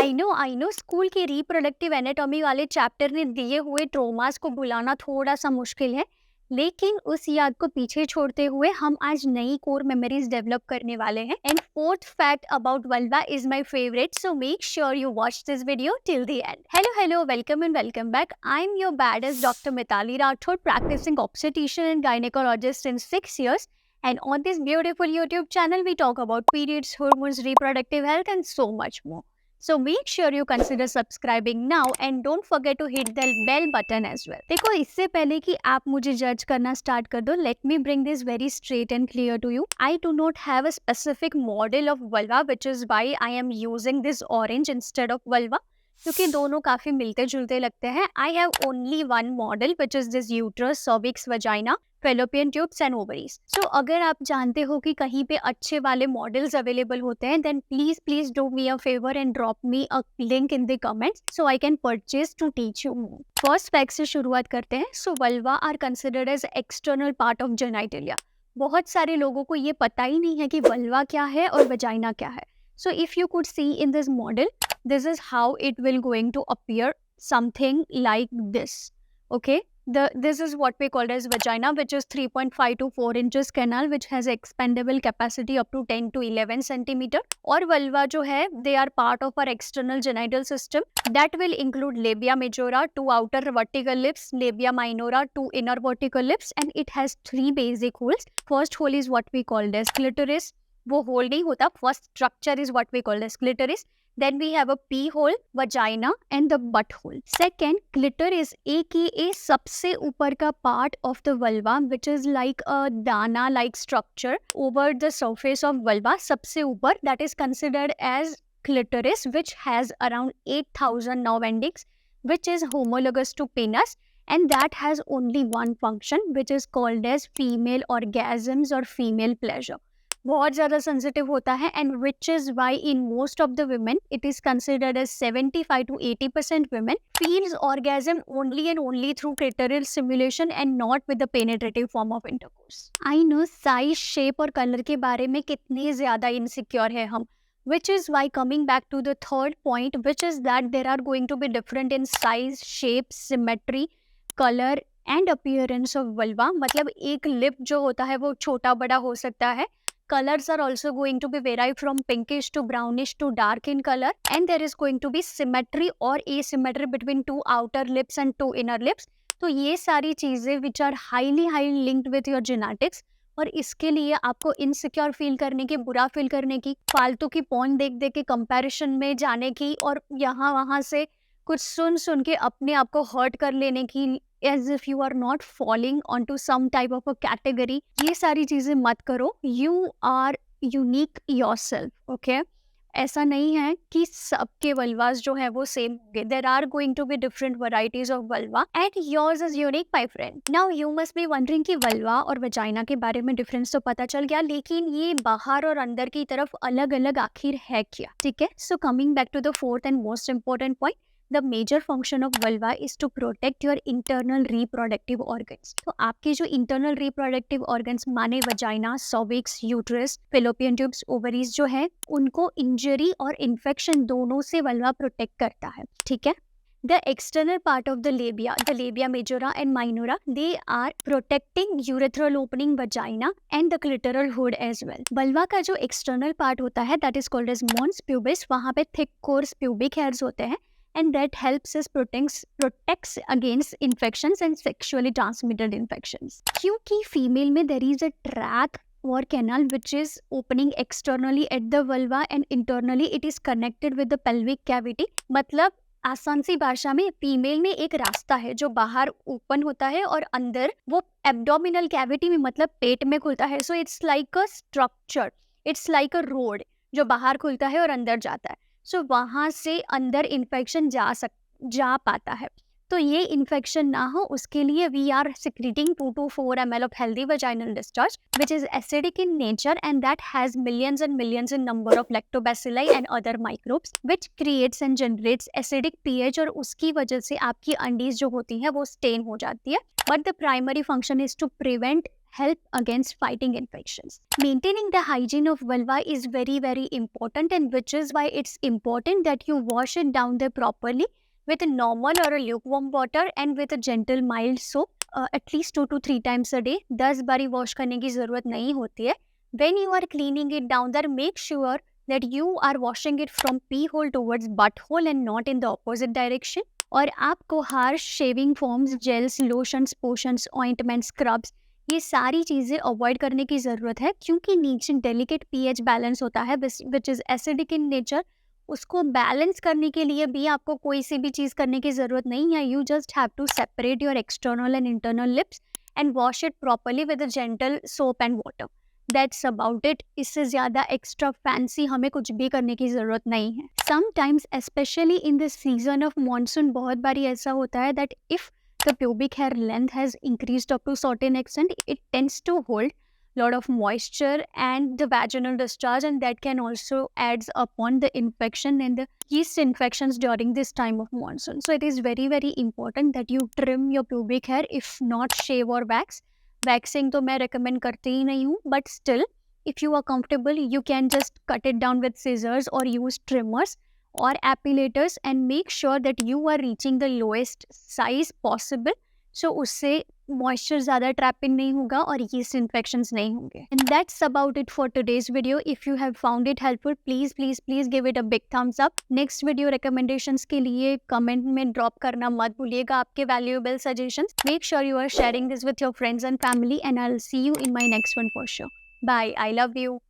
I know school के reproductive anatomy वाले chapter ने दिए हुए ट्रोमास को भुलाना थोड़ा सा मुश्किल है, लेकिन उस याद को पीछे छोड़ते हुए हम आज नई कोर मेमोरीज डेवलप करने वाले हैं। And fourth fact about vulva is my favourite, so make sure you watch this video till the end. Hello welcome and welcome back. I am your baddest doctor Mitali Rathore, practicing obstetrician and gynecologist in 6 years. And on this beautiful YouTube channel, we talk about periods, hormones, reproductive health, and so much more. So make sure you consider subscribing now and don't forget to hit the bell button as well. देखो, इससे पहले कि आप मुझे जज करना start कर दो, let me bring this very straight and clear to you. I do not have a specific model of vulva, which is why I am using this orange instead of vulva. क्योंकि दोनों काफी मिलते जुलते लगते हैं। I have only one model, which is this uterus, cervix, vagina, fallopian tubes and ovaries. So अगर आप जानते हो कि कहीं पे अच्छे वाले मॉडल्स अवेलेबल होते हैं, then please do me a favour and drop me a link in the comments so I can purchase to teach you more. First fact से शुरुआत करते हैं। So vulva are considered as external part of genitalia. बहुत सारे लोगों को ये पता ही नहीं है कि वल्वा क्या है और वजाइना क्या है। So if you could see in this model, this is how it will going to appear, something like this. Okay, this is what we call as vagina, which is 3.5 to 4 inches canal, which has expandable capacity up to 10 to 11 centimeter. और vulva जो है, they are part of our external genital system that will include labia majora, 2 outer vertical lips, labia minora, 2 inner vertical lips, and it has 3 basic holes. First hole is what we call as clitoris. वो hole नहीं होता, first structure is what we call as clitoris. Then we have a pee hole, vagina and the butthole. Second, clitoris aka सबसे ऊपर का part of the vulva, which is like a dana like structure over the surface of vulva. सबसे ऊपर, that is considered as clitoris, which has around 8,000 nerve endings, which is homologous to penis, and that has only one function, which is called as female orgasms or female pleasure. बहुत ज़्यादा sensitive होता है, and which is why in most of the women it is considered as 75 to 80% women feels orgasm only and only through clitoral stimulation and not with the penetrative form of intercourse. I know size, shape और colour के बारे में कितने ज़्यादा insecure है हम, which is why coming back to the third point, which is that there are going to be different in size, shape, symmetry, color and appearance of vulva. मतलब एक लिप जो होता है वो छोटा बड़ा हो सकता है. Colors are also going to be vary from pinkish to brownish to dark in color, and there is going to be symmetry or asymmetry between 2 outer lips and 2 inner lips. तो ये सारी चीजें which are highly linked with your genetics, और इसके लिए आपको insecure feel करने की, बुरा फील करने की, फालतू की पॉइंट देख के कंपैरिजन में जाने की, और यहाँ वहाँ से कुछ सुन के अपने आप को हर्ट कर लेने की, as if you are not falling onto some type of a category. ये सारी चीजें मत करो. You are unique yourself, okay? ऐसा नहीं है कि सबके वल्वास जो है वो सेम होंगे. There are going to be different varieties of vulva and yours is unique, my friend. Now you must be wondering कि वल्वा और वजाइना के बारे में डिफरेंस तो पता चल गया, लेकिन ये बाहर और अंदर की तरफ अलग अलग आखिर है क्या? ठीक है. So coming back to the fourth and most important point, the major function of vulva is to protect your internal reproductive organs. तो आपके जो internal reproductive organs माने vagina, cervix, uterus, fallopian tubes, ovaries जो है, उनको injury और infection दोनों से vulva protect करता है. ठीक है. The external part of the labia majora and minora, they are protecting urethral opening, vagina and the clitoral hood as well. Vulva का जो external part होता है, that is called as mons pubis, वहाँ पे thick coarse pubic hairs होते हैं, and that helps us protects against infections and sexually transmitted infections. क्योंकि female में there is a tract or canal which is opening externally at the vulva and internally it is connected with the pelvic cavity. मतलब आसान सी भाषा में female में एक रास्ता है जो बाहर ओपन होता है और अंदर वो एब्डोमिनल कैविटी में, मतलब पेट में खुलता है. So it's like a structure, it's like a road जो बाहर खुलता है और अंदर जाता है. सो वहाँ से अंदर इन्फेक्शन जा पाता है. तो ये इन्फेक्शन ना हो उसके लिए we are secreting 2 to 4 ml of healthy vaginal discharge, which is acidic in nature and that has millions and millions in number of lactobacilli and other microbes, which creates and generates acidic pH, और उसकी वजह से आपकी undies जो होती हैं वो stand हो जाती है. But the primary function is to prevent help against fighting infections. Maintaining the hygiene of vulva is very, very important, and which is why it's important that you wash it down there properly with a normal or a lukewarm water and with a gentle mild soap at least 2 to 3 times a day. 10 बारी wash करने की ज़रूरत नहीं होती है. When you are cleaning it down there, make sure that you are washing it from pee hole towards butthole and not in the opposite direction. और आपको harsh shaving foams, gels, lotions, potions, ointment, scrubs, ये सारी चीज़ें avoid करने की ज़रूरत है, क्योंकि नीचे डेलिकेट पीएच बैलेंस होता है which is acidic in nature. उसको बैलेंस करने के लिए भी आपको कोई सी भी चीज़ करने की ज़रूरत नहीं है. You just have to separate your external and internal lips and wash it properly with a gentle soap and water. That's about it. इससे ज़्यादा एक्स्ट्रा फैंसी हमें कुछ भी करने की ज़रूरत नहीं है. Sometimes specially in this season of monsoon बहुत बारी ऐसा होता है that if the pubic hair length has increased up to certain extent, it tends to hold lot of moisture and the vaginal discharge, and that can also adds upon the infection and the yeast infections during this time of monsoon. So it is very, very important that you trim your pubic hair, if not shave or wax. Waxing तो मैं recommend करती ही नहीं हूँ, but still if you are comfortable you can just cut it down with scissors or use trimmers or epilators, and make sure that you are reaching the lowest size possible, so उससे moisture ज़्यादा trap in नहीं होगा और yeast infections नहीं होंगे. And that's about it for today's video. If you have found it helpful, please give it a big thumbs up. Next video recommendations के लिए comment में drop करना मत भूलिएगा आपके valuable suggestions. Make sure you are sharing this with your friends and family, and I'll see you in my next one for sure. Bye. I love you.